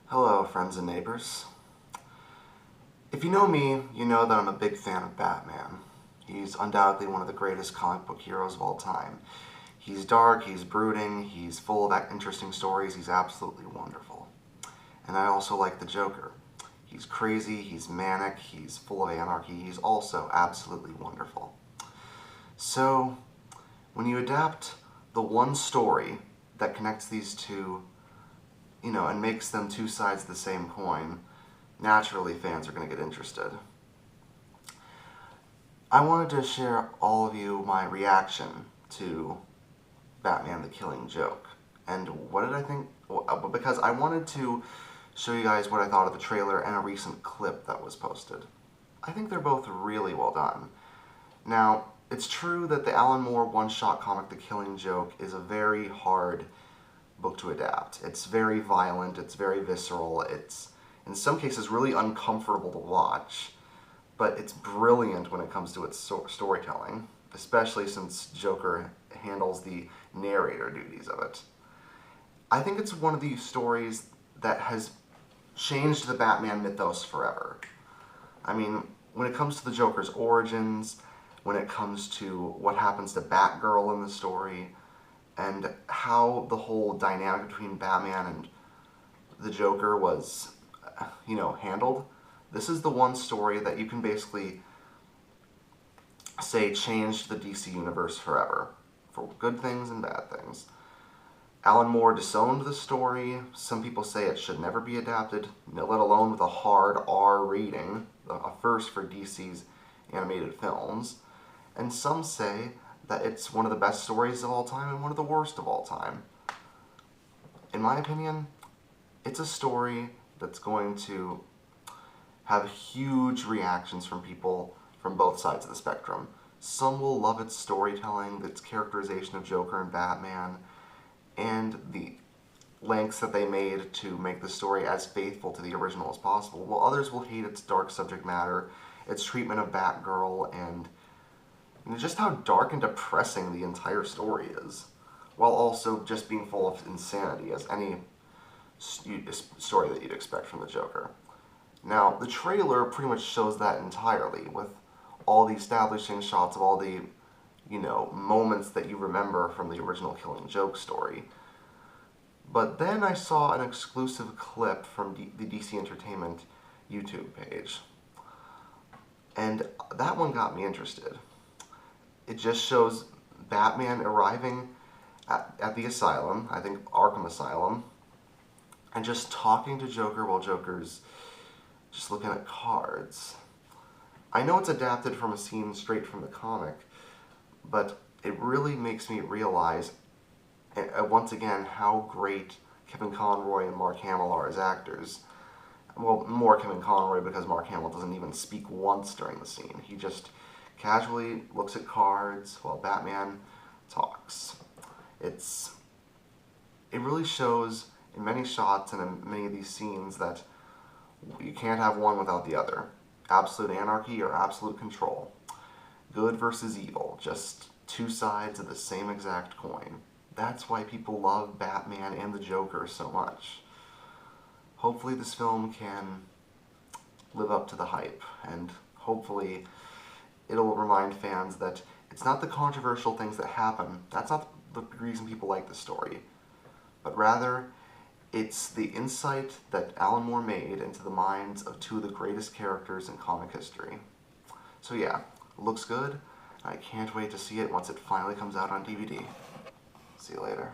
Hello, friends and neighbors. If you know me, you know that I'm a big fan of Batman. He's undoubtedly one of the greatest comic book heroes of all time. He's dark, he's brooding, he's full of interesting stories, he's absolutely wonderful. And I also like the Joker. He's crazy, he's manic, he's full of anarchy, he's also absolutely wonderful. So, when you adapt the one story that connects these two, and makes them two sides of the same coin, naturally fans are going to get interested. I wanted to share all of you my reaction to Batman the Killing Joke. And what did I think? Because I wanted to show you guys what I thought of the trailer and a recent clip that was posted. I think they're both really well done. Now, it's true that the Alan Moore one-shot comic The Killing Joke is a very hard book to adapt. It's very violent, it's very visceral, it's in some cases really uncomfortable to watch, but it's brilliant when it comes to its storytelling, especially since Joker handles the narrator duties of it. I think it's one of these stories that has changed the Batman mythos forever. I mean, when it comes to the Joker's origins, when it comes to what happens to Batgirl in the story, and how the whole dynamic between Batman and the Joker was, handled. This is the one story that you can basically say changed the DC universe forever, for good things and bad things. Alan Moore disowned the story. Some people say it should never be adapted, let alone with a hard R rating, a first for DC's animated films. And some say that it's one of the best stories of all time and one of the worst of all time. In my opinion, it's a story that's going to have huge reactions from people from both sides of the spectrum. Some will love its storytelling, its characterization of Joker and Batman, and the lengths that they made to make the story as faithful to the original as possible, while others will hate its dark subject matter, its treatment of Batgirl, and just how dark and depressing the entire story is, while also just being full of insanity, as any story that you'd expect from the Joker. Now, the trailer pretty much shows that entirely, with all the establishing shots of all the, moments that you remember from the original Killing Joke story. But then I saw an exclusive clip from the DC Entertainment YouTube page, and that one got me interested. It just shows Batman arriving at the asylum, I think Arkham Asylum, and just talking to Joker while Joker's just looking at cards. I know it's adapted from a scene straight from the comic, but it really makes me realize, once again, how great Kevin Conroy and Mark Hamill are as actors. Well, more Kevin Conroy because Mark Hamill doesn't even speak once during the scene. He just casually looks at cards while Batman talks. It really shows in many shots and in many of these scenes that you can't have one without the other. Absolute anarchy or absolute control. Good versus evil, just two sides of the same exact coin. That's why people love Batman and the Joker so much. Hopefully this film can live up to the hype, and hopefully it'll remind fans that it's not the controversial things that happen, that's not the reason people like the story, but rather it's the insight that Alan Moore made into the minds of two of the greatest characters in comic history. So yeah, it looks good, and I can't wait to see it once it finally comes out on DVD. See you later.